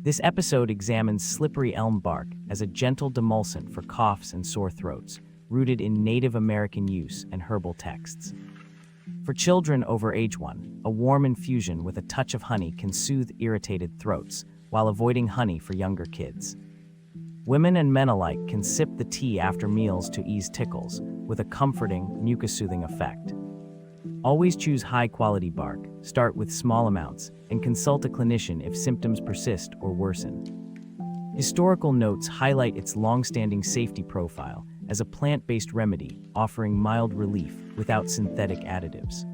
This episode examines slippery elm bark as a gentle demulcent for coughs and sore throats, rooted in Native American use and herbal texts. For children over age 1, a warm infusion with a touch of honey can soothe irritated throats while avoiding honey for younger kids. Women and men alike can sip the tea after meals to ease tickles, with a comforting, mucus-soothing effect. Always choose high-quality bark, start with small amounts, and consult a clinician if symptoms persist or worsen. Historical notes highlight its long-standing safety profile as a plant-based remedy offering mild relief without synthetic additives.